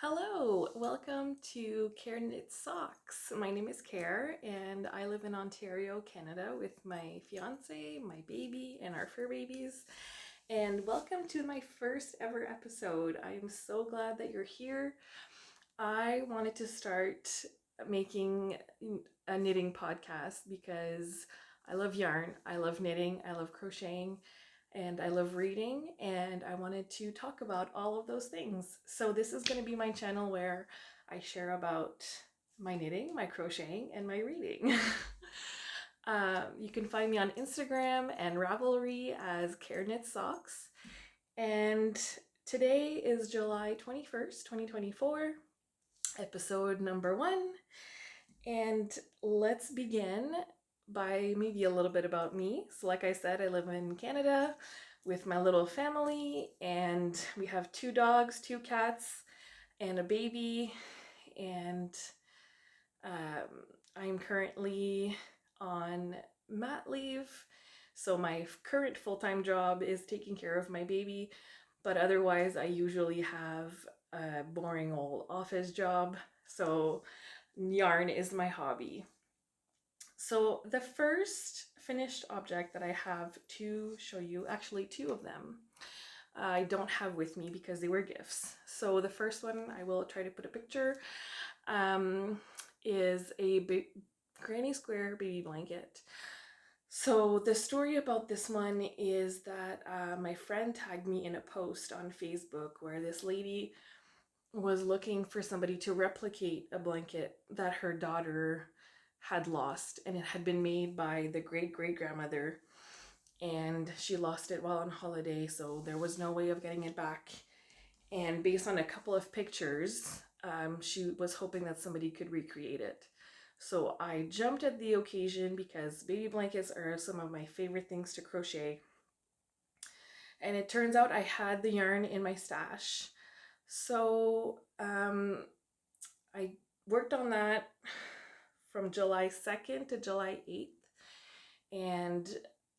Hello, welcome to Care Knit Socks. My name is Care and I live in Ontario, Canada with my fiance, my baby, and our fur babies. And welcome to my first ever episode. I am so glad that you're here. I wanted to start making a knitting podcast because I love yarn, I love knitting, I love crocheting, and I love reading, and I wanted to talk about all of those things. So this is going to be my channel where I share about my knitting, my crocheting, and my reading. You can find me on Instagram and Ravelry as Care Knit Socks. And today is July 21st, 2024, episode number 1. And let's begin by maybe a little bit about me. So like I said, I live in Canada with my little family, and we have 2 dogs, 2 cats, and a baby. And I'm currently on mat leave. So my current full-time job is taking care of my baby, but otherwise I usually have a boring old office job. So yarn is my hobby. So the first finished object that I have to show you, actually 2 of them, I don't have with me because they were gifts. So the first one, I will try to put a picture, is a granny square baby blanket. So the story about this one is that my friend tagged me in a post on Facebook where this lady was looking for somebody to replicate a blanket that her daughter had lost, and it had been made by the great-great-grandmother, and she lost it while on holiday, so there was no way of getting it back. And based on a couple of pictures, she was hoping that somebody could recreate it. So I jumped at the occasion because baby blankets are some of my favorite things to crochet. And it turns out I had the yarn in my stash. So I worked on that from July 2nd to July 8th, and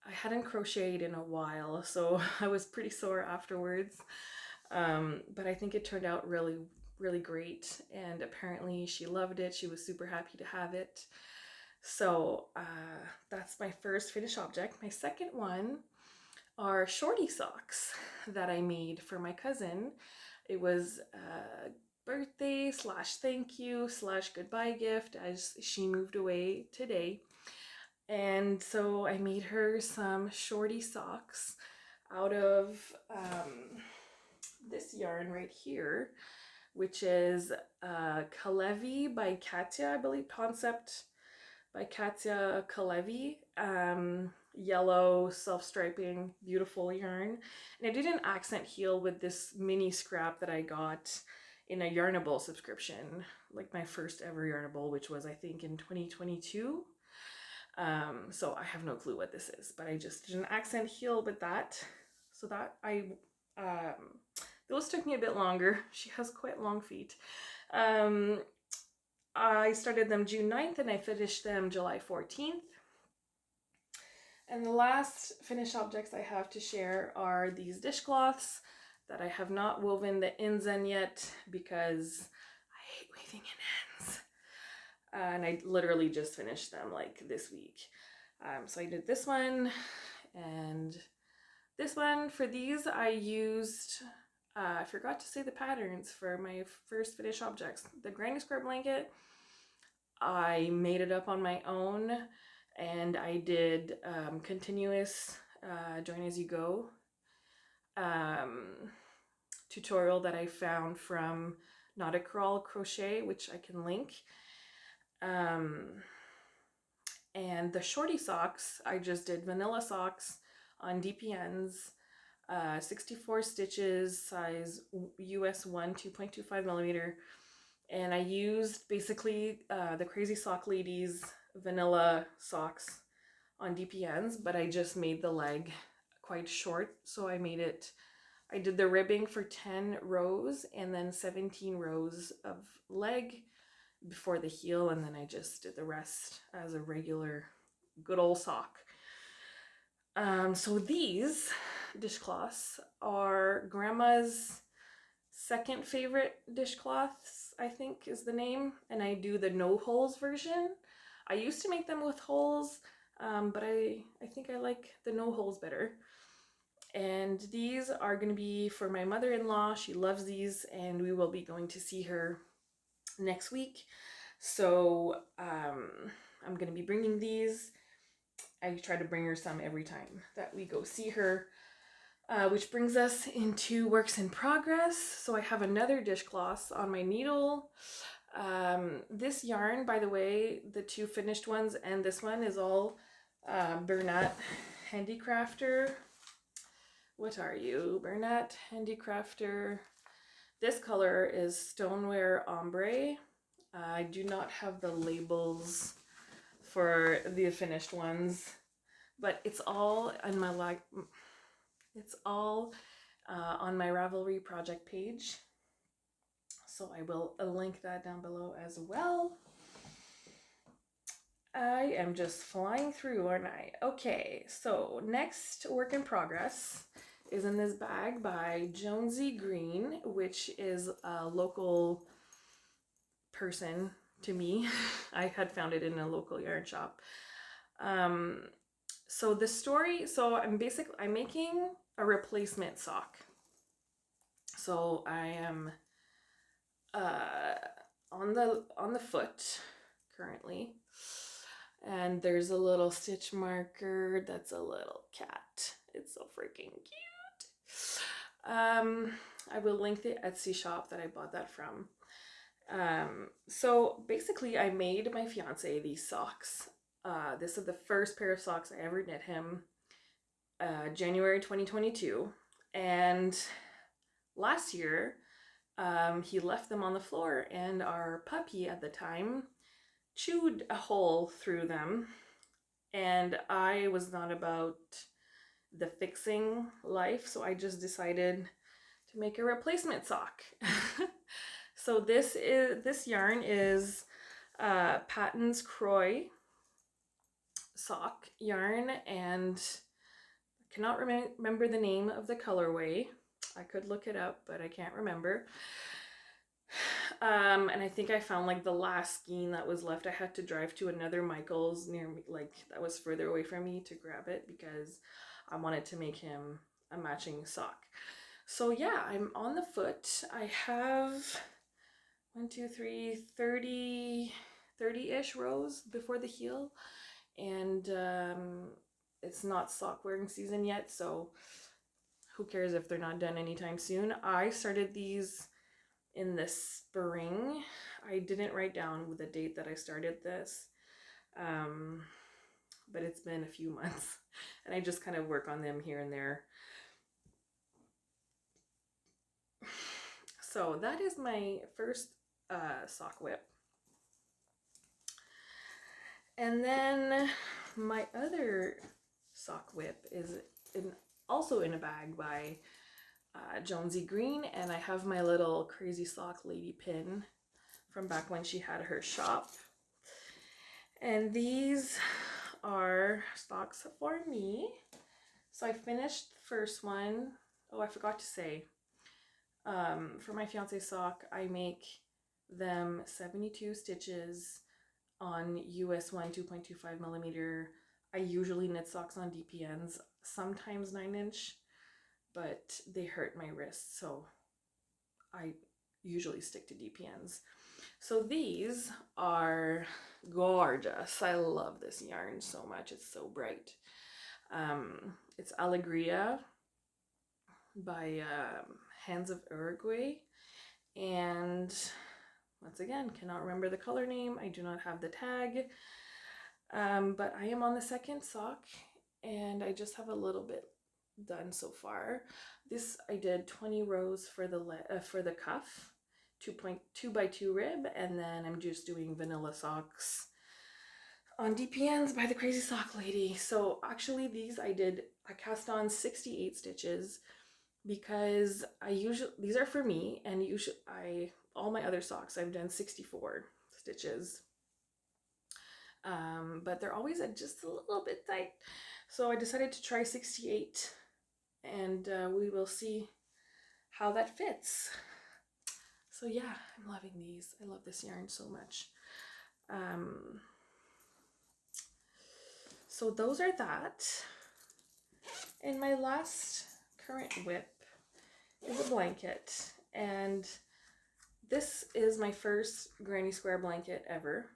I hadn't crocheted in a while, so I was pretty sore afterwards. But I think it turned out really great, and apparently she loved it. She was super happy to have it. So that's my first finished object. My second one are shorty socks that I made for my cousin. It was a birthday slash thank you slash goodbye gift as she moved away today. And so I made her some shorty socks out of this yarn right here, which is Kalevi by Katya, I believe, Concept by Katya Kalevi. Yellow self-striping, beautiful yarn. And I did an accent heel with this mini scrap that I got in a Yarnable subscription, like my first ever Yarnable, which was I think in 2022. So I have no clue what this is, but I just did an accent heel with that. So that those took me a bit longer. She has quite long feet. I started them June 9th and I finished them July 14th. And the last finished objects I have to share are these dishcloths that I have not woven the ends in yet because I hate weaving in ends. And I literally just finished them like this week. So I did this one and this one. For these I used, I forgot to say the patterns for my first finished objects. The granny square blanket, I made it up on my own, and I did continuous join as you go tutorial that I found from Nautic Crawl Crochet, which I can link. And the shorty socks, I just did vanilla socks on DPNs, 64 stitches, size US 1, 2.25 millimeter. And I used basically the Crazy Sock Ladies vanilla socks on DPNs, but I just made the leg quite short. So I did the ribbing for 10 rows and then 17 rows of leg before the heel, and then I just did the rest as a regular good old sock. So these dishcloths are Grandma's second favorite dishcloths, I think is the name, and I do the no holes version. I used to make them with holes, but I think I like the no holes better. And these are going to be for my mother-in-law. She loves these, and we will be going to see her next week. So I'm going to be bringing these. I try to bring her some every time that we go see her. Which brings us into works in progress. So I have another dishcloth on my needle. This yarn, by the way, the two finished ones and this one is all Bernat Handicrafter. What are you? Bernat Handicrafter. This color is Stoneware Ombre. I do not have the labels for the finished ones, but it's all on my on my Ravelry project page. So I will link that down below as well. I am just flying through, aren't I? Okay, so next work in progress is in this bag by Jonesy Green, which is a local person to me. I had found it in a local yarn shop. So the story, so I'm making a replacement sock. So I am on the foot currently, and there's a little stitch marker that's a little cat. It's so freaking cute. I will link the Etsy shop that I bought that from. So basically I made my fiance these socks. This is the first pair of socks I ever knit him, January 2022, and last year he left them on the floor, and our puppy at the time chewed a hole through them, and I was not about the fixing life, so I just decided to make a replacement sock. So this yarn is Patton's Croy sock yarn, and I cannot remember the name of the colorway. I could look it up, but I can't remember. And I think I found like the last skein that was left. I had to drive to another Michael's near me, like that was further away from me, to grab it because I wanted to make him a matching sock. So yeah, I'm on the foot. I have 1, 2, 3, 30-ish rows before the heel, and it's not sock wearing season yet, so who cares if they're not done anytime soon. I started these in the spring. I didn't write down the date that I started this, but it's been a few months, and I just kind of work on them here and there. So that is my first sock whip. And then my other sock whip is also in a bag by Jonesy Green, and I have my little Crazy Sock Lady pin from back when she had her shop. And these are socks for me. So I finished the first one. Oh, I forgot to say, for my fiance's sock, I make them 72 stitches on US 1 2.25 millimeter. I usually knit socks on DPNs, sometimes 9-inch, but they hurt my wrist, so I usually stick to DPNs. So these are gorgeous. I love this yarn so much. It's so bright. It's Alegria by Hands of Uruguay, and once again, cannot remember the color name. I do not have the tag, but I am on the second sock, and I just have a little bit done so far. This I did 20 rows for the cuff, 2.2 by 2 rib, and then I'm just doing vanilla socks on DPNs by the Crazy Sock Lady. So actually these I cast on 68 stitches because these are for me, and all my other socks I've done 64 stitches. But they're always just a little bit tight. So I decided to try 68, and we will see how that fits. So yeah, I'm loving these. I love this yarn so much. So those are that. And my last current whip is a blanket. And this is my first granny square blanket ever.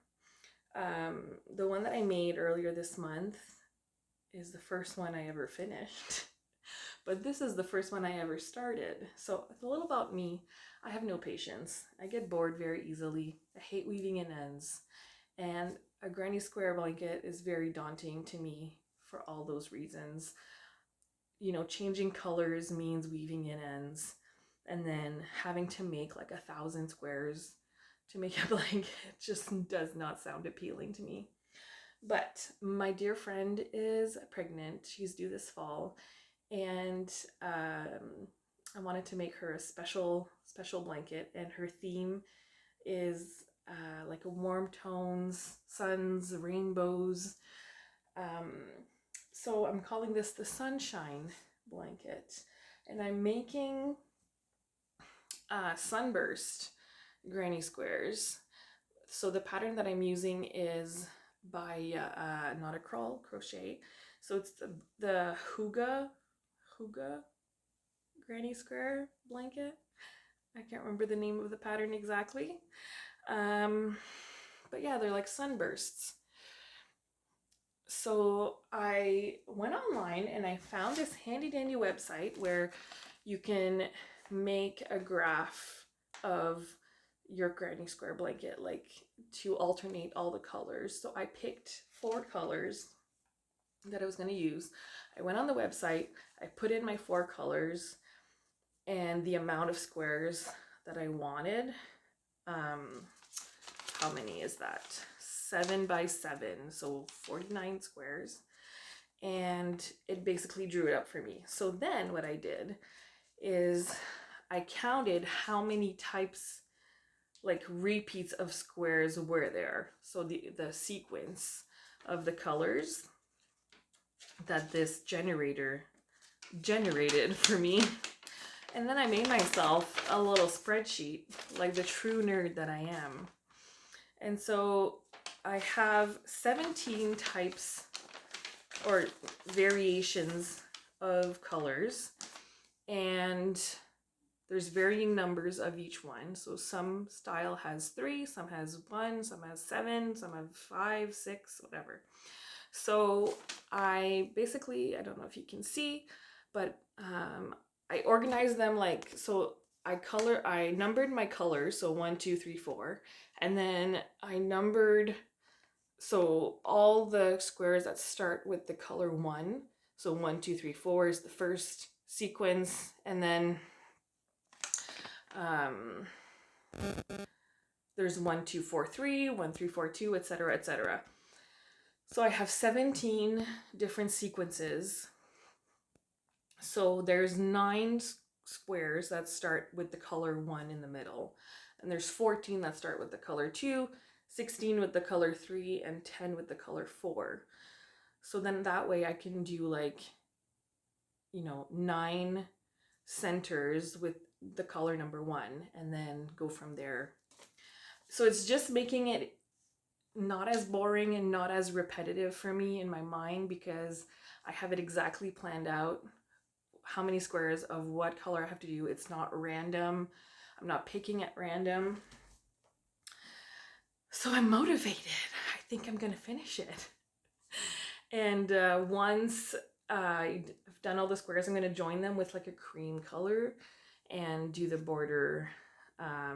The one that I made earlier this month is the first one I ever finished. But this is the first one I ever started. So it's a little about me. I have no patience. I get bored very easily. I hate weaving in ends. And a granny square blanket is very daunting to me for all those reasons. You know, changing colors means weaving in ends. And then having to make like 1,000 squares to make a blanket just does not sound appealing to me. But my dear friend is pregnant. She's due this fall. And I wanted to make her a special blanket, and her theme is like warm tones, suns, rainbows. So I'm calling this the Sunshine blanket, and I'm making sunburst granny squares. So the pattern that I'm using is by Not a Crawl Crochet. So it's the Hygge granny square blanket. I can't remember the name of the pattern exactly. But yeah, they're like sunbursts. So I went online and I found this handy dandy website where you can make a graph of your granny square blanket, like to alternate all the colors. So I picked 4 colors that I was going to use. I went on the website, I put in my 4 colors and the amount of squares that I wanted. How many is that? 7 by 7, so 49 squares. And it basically drew it up for me. So then what I did is I counted how many types, like repeats of squares were there. So the sequence of the colors that this generator generated for me. And then I made myself a little spreadsheet, like the true nerd that I am. And so I have 17 types or variations of colors, and there's varying numbers of each one. So some style has 3, some has 1, some has 7, some have 5, 6, whatever. So I basically, I don't know if you can see, but I organized them like, so I numbered my colors, so 1, 2, 3, 4, and then I numbered, so all the squares that start with the color 1, so 1, 2, 3, 4 is the first sequence, and then there's 1, 2, 4, 3, 1, 3, 4, 2, etc., etc. So I have 17 different sequences. So there's 9 squares that start with the color 1 in the middle, and there's 14 that start with the color 2, 16 with the color 3, and 10 with the color 4. So then that way I can do like, you know, 9 centers with the color number 1 and then go from there. So it's just making it not as boring and not as repetitive for me in my mind, because I have it exactly planned out how many squares of what color I have to do. It's not random. I'm not picking at random. So I'm motivated. I think I'm gonna finish it. And once I've done all the squares, I'm gonna join them with like a cream color and do the border, I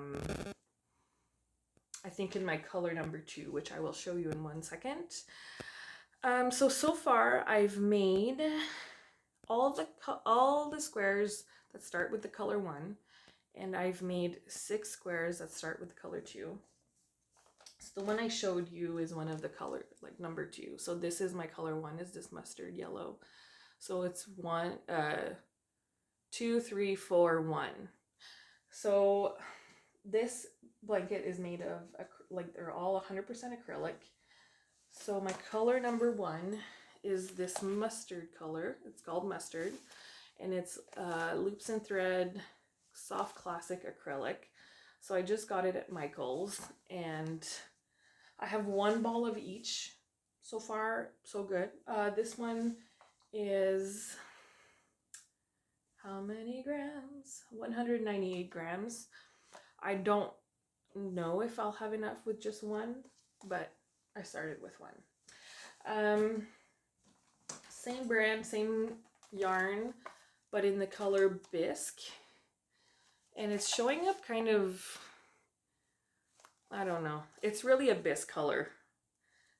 think in my color number 2, which I will show you in 1 second. So far I've made all the squares that start with the color 1, and I've made 6 squares that start with the color 2. So the one I showed you is one of the color, like number 2. So this is my color 1, is this mustard yellow. So it's 1, 2, 3, 4, 1. So this blanket is made of, like, they're all 100% acrylic. So my color number 1 is this mustard color. It's called mustard, and it's loops and thread, soft classic acrylic. So I just got it at Michael's, and I have one ball of each. So far, so good. This one is how many grams? 198 grams. I don't know if I'll have enough with just one, but I started with one. Same brand, same yarn, but in the color bisque. And it's showing up kind of, I don't know. It's really a bisque color,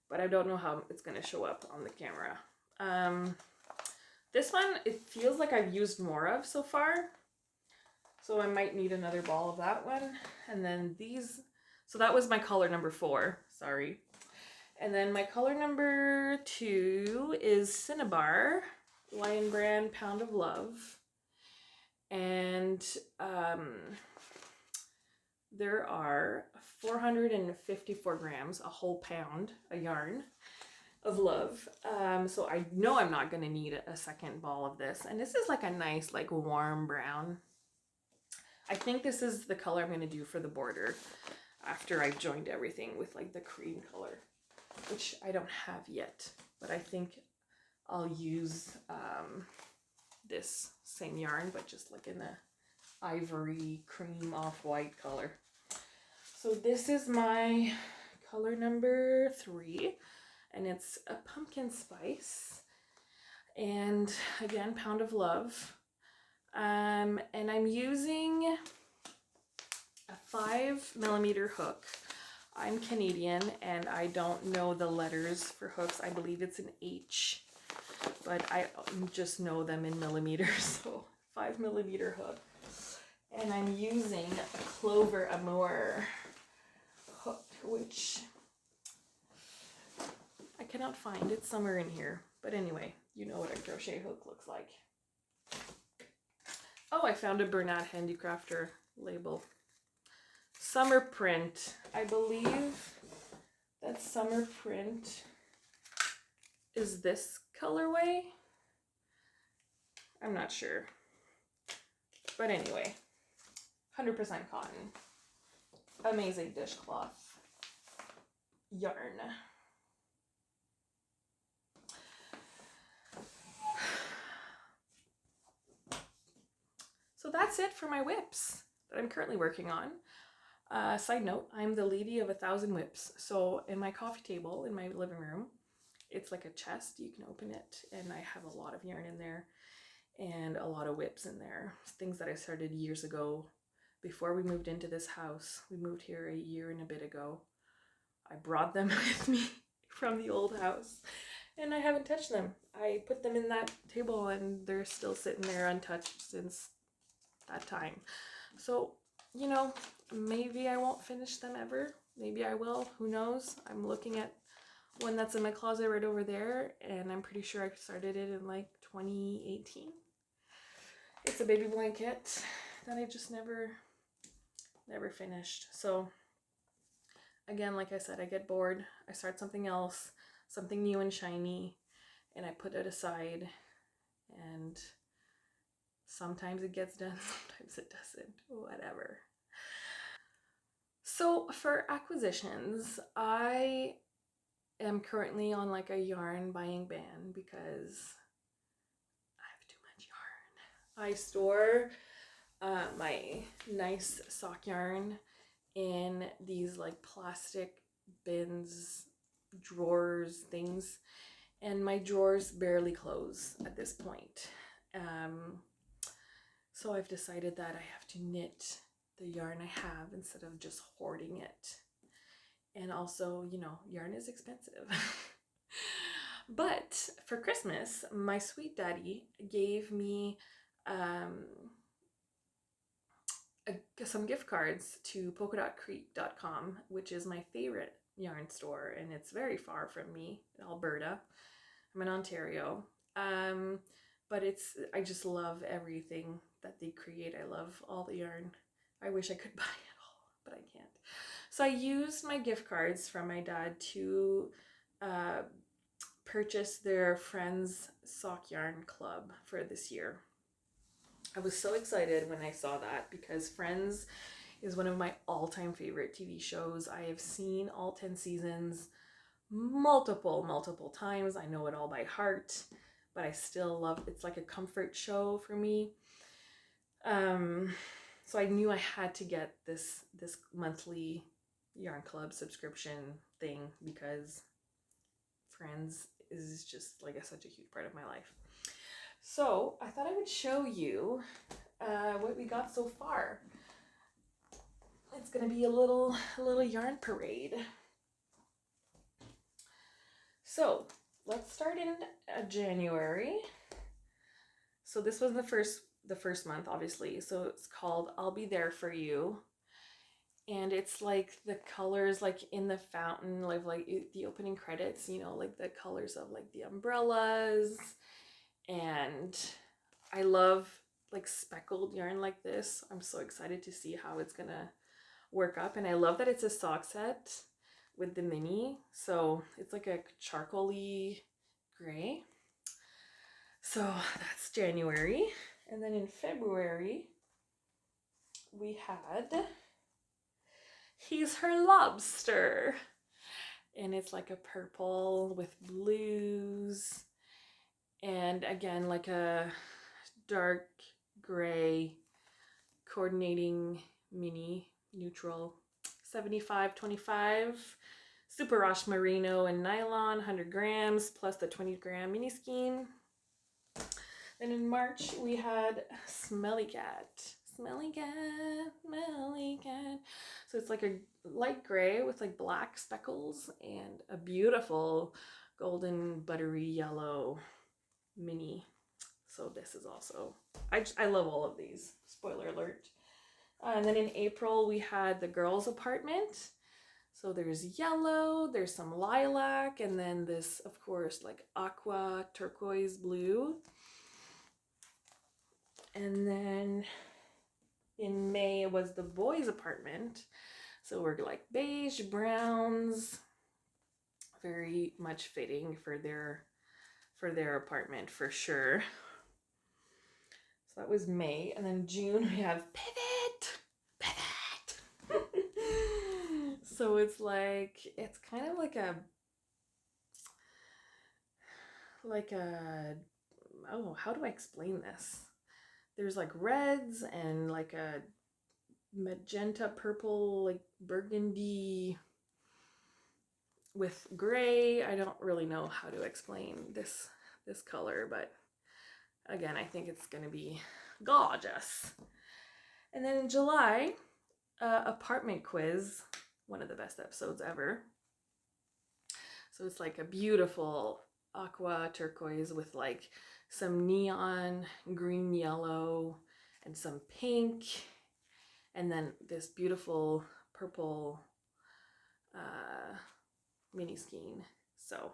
but I don't know how it's going to show up on the camera. This one, it feels like I've used more of so far. So I might need another ball of that one. And then these, so that was my color number 4, sorry. And then my color number 2 is Cinnabar, Lion Brand Pound of Love. And there are 454 grams, a whole pound, a yarn of love. So I know I'm not going to need a second ball of this. And this is like a nice, like warm brown. I think this is the color I'm going to do for the border after I've joined everything with like the cream color, which I don't have yet, but I think I'll use this same yarn, but just like in a ivory cream off-white color. So this is my color number 3, and it's a pumpkin spice, and again, Pound of Love. And I'm using a 5mm hook. I'm Canadian and I don't know the letters for hooks. I believe it's an H, but I just know them in millimeters. So 5mm hook. And I'm using a Clover Amour hook, which I cannot find. It's somewhere in here. But anyway, you know what a crochet hook looks like. Oh, I found a Bernat Handicrafter label. Summer Print. I believe that Summer Print is this colorway. I'm not sure. But anyway, 100% cotton. Amazing dishcloth yarn. So that's it for my whips that I'm currently working on. Side note, I'm the lady of 1,000 whips. So in my coffee table in my living room, it's like a chest. You can open it, and I have a lot of yarn in there and a lot of whips in there. Things that I started years ago before we moved into this house. We moved here a year and a bit ago. I brought them with me from the old house, and I haven't touched them. I put them in that table and they're still sitting there untouched since that time. So, you know, maybe I won't finish them ever. Maybe I will. Who knows? I'm looking at one that's in my closet right over there, and I'm pretty sure I started it in like 2018. It's a baby blanket that I just never finished. So again, like I said, I get bored. I start something else, something new and shiny, and I put it aside, and sometimes it gets done, sometimes it doesn't, whatever. So for acquisitions, I am currently on like a yarn buying ban because I have too much yarn. I store my nice sock yarn in these like plastic bins, drawers, things, and my drawers barely close at this point. So I've decided that I have to knit the yarn I have instead of just hoarding it. And also, you know, yarn is expensive. But for Christmas, my sweet daddy gave me some gift cards to polkadotcreek.com, which is my favorite yarn store, and it's very far from me in Alberta. I'm in Ontario. But I just love everything that they create. I love all the yarn. I wish I could buy it all, but I can't. So I used my gift cards from my dad to purchase their Friends Sock Yarn Club for this year. I was so excited when I saw that because Friends is one of my all-time favorite TV shows. I have seen all 10 seasons multiple times. I know it all by heart, but I still love it's like a comfort show for me. So I knew I had to get this monthly Yarn Club subscription thing because Friends is just like such a huge part of my life. So I thought I would show you what we got so far. It's gonna be a little yarn parade. So let's start in January. So this was the first month, obviously. So it's called I'll Be There For You. And it's like the colors like in the fountain, like the opening credits, you know, like the colors of like the umbrellas. And I love like speckled yarn like this. I'm so excited to see how it's gonna work up. And I love that it's a sock set with the mini. So it's like a charcoaly gray. So that's January. And then in February, we had He's Her Lobster. And it's like a purple with blues. And again, like a dark gray coordinating mini neutral 75-25 super wash merino and nylon 100 grams plus the 20-gram mini skein. Then in March we had Smelly Cat. Smelly Cat, Smelly Cat. So it's like a light gray with like black speckles and a beautiful golden buttery yellow mini. So this is also, I love all of these, spoiler alert. And then in April we had the girls' apartment. So there's yellow, there's some lilac, and then this, of course, like aqua turquoise blue. And then in May it was the boys' apartment. So we're like beige, browns, very much fitting for their apartment for sure. So that was May. And then June we have Pivot. So it's kind of like a oh, how do I explain this? There's like reds and like a magenta purple, like burgundy with gray. I don't really know how to explain this color, but again, I think it's gonna be gorgeous. And then in July, apartment quiz, one of the best episodes ever. So it's like a beautiful aqua turquoise with like some neon green yellow and some pink, and then this beautiful purple mini skein. So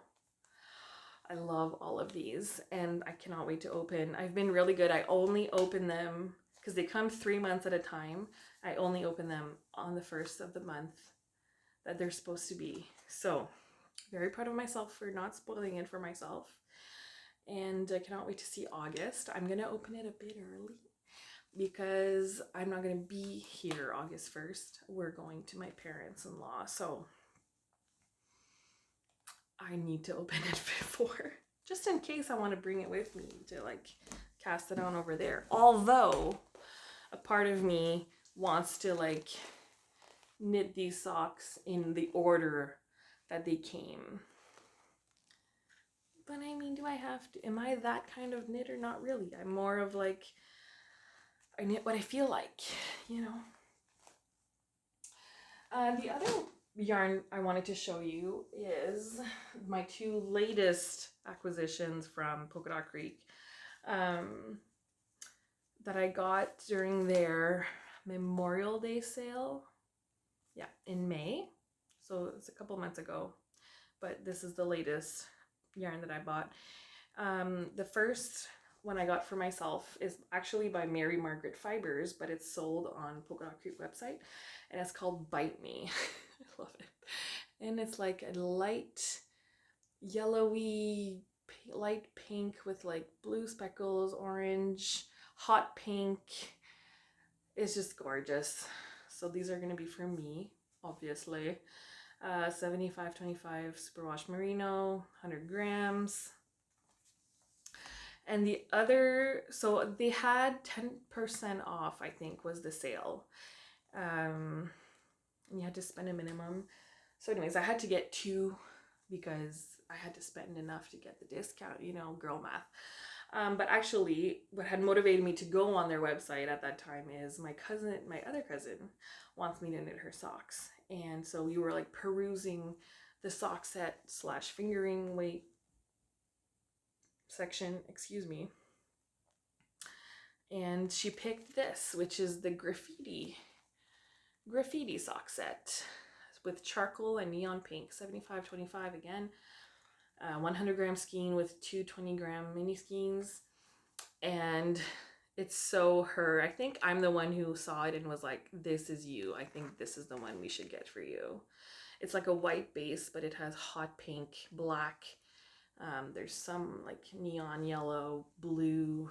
I love all of these and I cannot wait to open. I've been really good. I only open them because they come 3 months at a time. I only open them on the first of the month that they're supposed to be. So very proud of myself for not spoiling it for myself. And I cannot wait to see August. I'm gonna open it a bit early because I'm not gonna be here August 1st. We're going to my parents-in-law, so I need to open it before, just in case I want to bring it with me to like cast it on over there. Although a part of me wants to like knit these socks in the order that they came. But I mean, do I have to? Am I that kind of knitter? Not really. I'm more of like, I knit what I feel like, you know. The other yarn I wanted to show you is my 2 latest acquisitions from Polka Dot Creek that I got during their Memorial Day sale. Yeah, in May. So it's a couple months ago, but this is the latest yarn that I bought. The first one I got for myself is actually by Mary Margaret Fibers, but it's sold on Polka Dot Creek website, and it's called Bite Me. I love it. And it's like a light yellowy, light pink with like blue speckles, orange, hot pink. It's just gorgeous. So these are going to be for me, obviously. 75/25 superwash merino, 100 grams. And the other, so they had 10% off, I think, was the sale. And you had to spend a minimum. So anyways, I had to get two because I had to spend enough to get the discount, you know, girl math. But actually, what had motivated me to go on their website at that time is my other cousin wants me to knit her socks. And so we were like perusing the sock set / fingering weight section, excuse me. And she picked this, which is the graffiti sock set with charcoal and neon pink, 75/25 again. 100 gram skein with two 20-gram mini skeins. And it's so her. I think I'm the one who saw it and was like, this is you. I think this is the one we should get for you. It's like a white base, but it has hot pink, black. There's some like neon yellow, blue.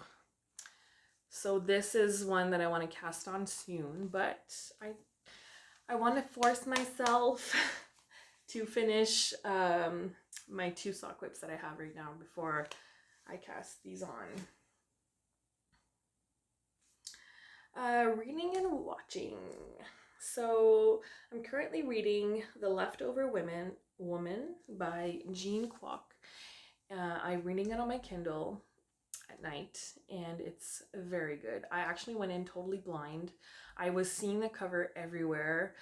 So this is one that I want to cast on soon, but I want to force myself to finish my 2 sock whips that I have right now before I cast these on. Reading and watching. So I'm currently reading The Leftover Woman by Jean Kwok. I'm reading it on my Kindle at night, and it's very good. I actually went in totally blind. I was seeing the cover everywhere,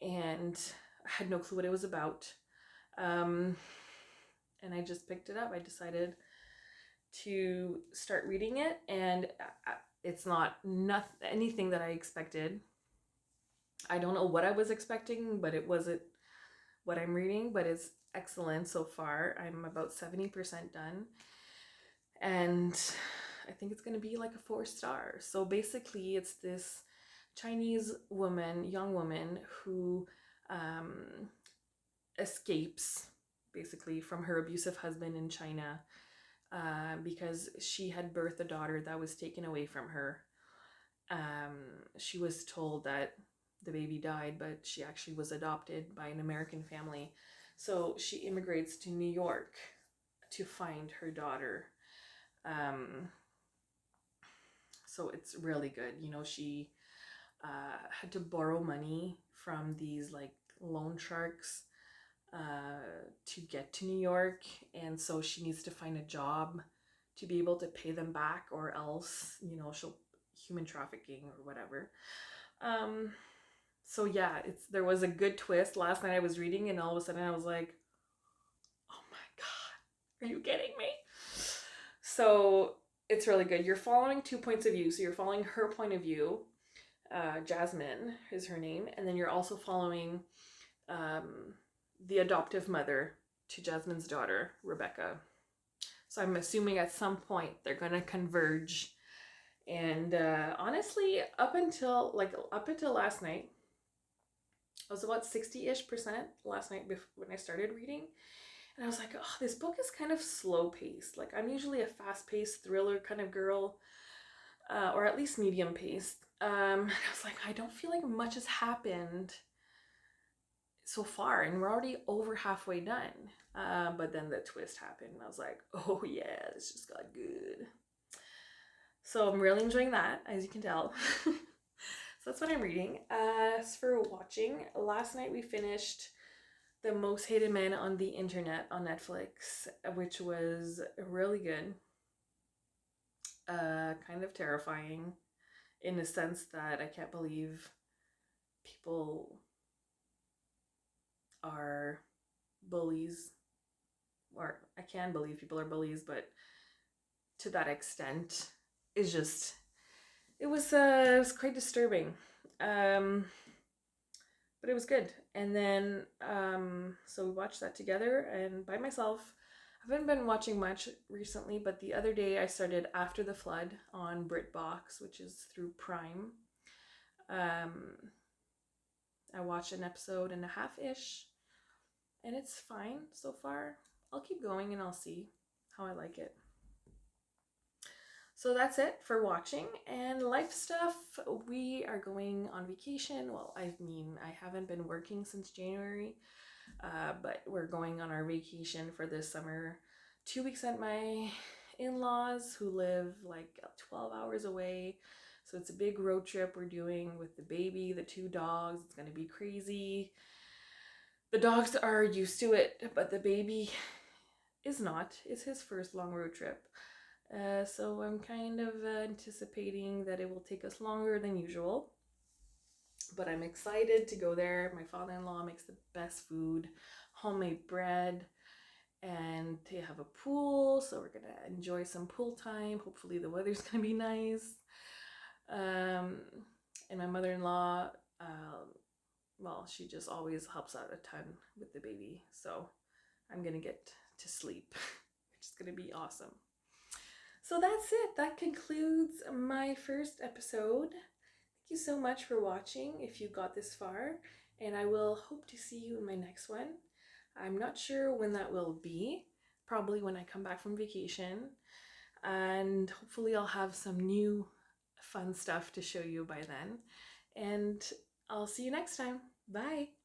and I had no clue what it was about. And I just picked it up. I decided to start reading it, and it's not anything that I expected. I don't know what I was expecting, but it wasn't what I'm reading, but it's excellent so far. I'm about 70% done, and I think it's going to be like a 4-star. So basically it's this Chinese young woman who escapes basically from her abusive husband in China because she had birthed a daughter that was taken away from her. She was told that the baby died, but she actually was adopted by an American family. So she immigrates to New York to find her daughter. So it's really good. You know, she had to borrow money from these like loan sharks to get to New York, and so she needs to find a job to be able to pay them back, or else, you know, she'll human trafficking or whatever. So yeah, there was a good twist. Last night I was reading, and all of a sudden I was like, oh my god, are you kidding me? So it's really good. You're following 2 points of view. So you're following her point of view, Jasmine is her name, and then you're also following the adoptive mother to Jasmine's daughter, Rebecca. So I'm assuming at some point they're gonna converge. And honestly, up until last night, I was about 60-ish% last night when I started reading. And I was like, oh, this book is kind of slow paced. Like, I'm usually a fast paced thriller kind of girl, or at least medium paced. And I was like, I don't feel like much has happened so far, and we're already over halfway done. But then the twist happened, and I was like, oh yeah, this just got good. So I'm really enjoying that, as you can tell. So that's what I'm reading. As for watching, last night we finished The Most Hated Men on the Internet on Netflix, which was really good. Kind of terrifying in the sense that I can't believe people are bullies, or I can believe people are bullies, but to that extent is just, it was quite disturbing. But it was good. And then so we watched that together, and by myself. I haven't been watching much recently, but the other day I started After the Flood on BritBox, which is through Prime. I watched an episode and a half-ish, and it's fine so far. I'll keep going and I'll see how I like it. So that's it for watching. And life stuff, we are going on vacation. Well, I mean, I haven't been working since January, but we're going on our vacation for this summer. 2 weeks at my in-laws who live like 12 hours away. So it's a big road trip we're doing with the baby, the 2 dogs. It's going to be crazy. The dogs are used to it, but the baby is not. It's his first long road trip. So I'm kind of anticipating that it will take us longer than usual. But I'm excited to go there. My father-in-law makes the best food, homemade bread, and they have a pool. So we're gonna enjoy some pool time. Hopefully the weather's gonna be nice. And my mother-in-law, well, she just always helps out a ton with the baby. So I'm gonna get to sleep, which is gonna be awesome. So that's it. That concludes my first episode. Thank you so much for watching if you got this far, and I will hope to see you in my next one. I'm not sure when that will be, probably when I come back from vacation, and hopefully I'll have some new fun stuff to show you by then. And I'll see you next time. Bye!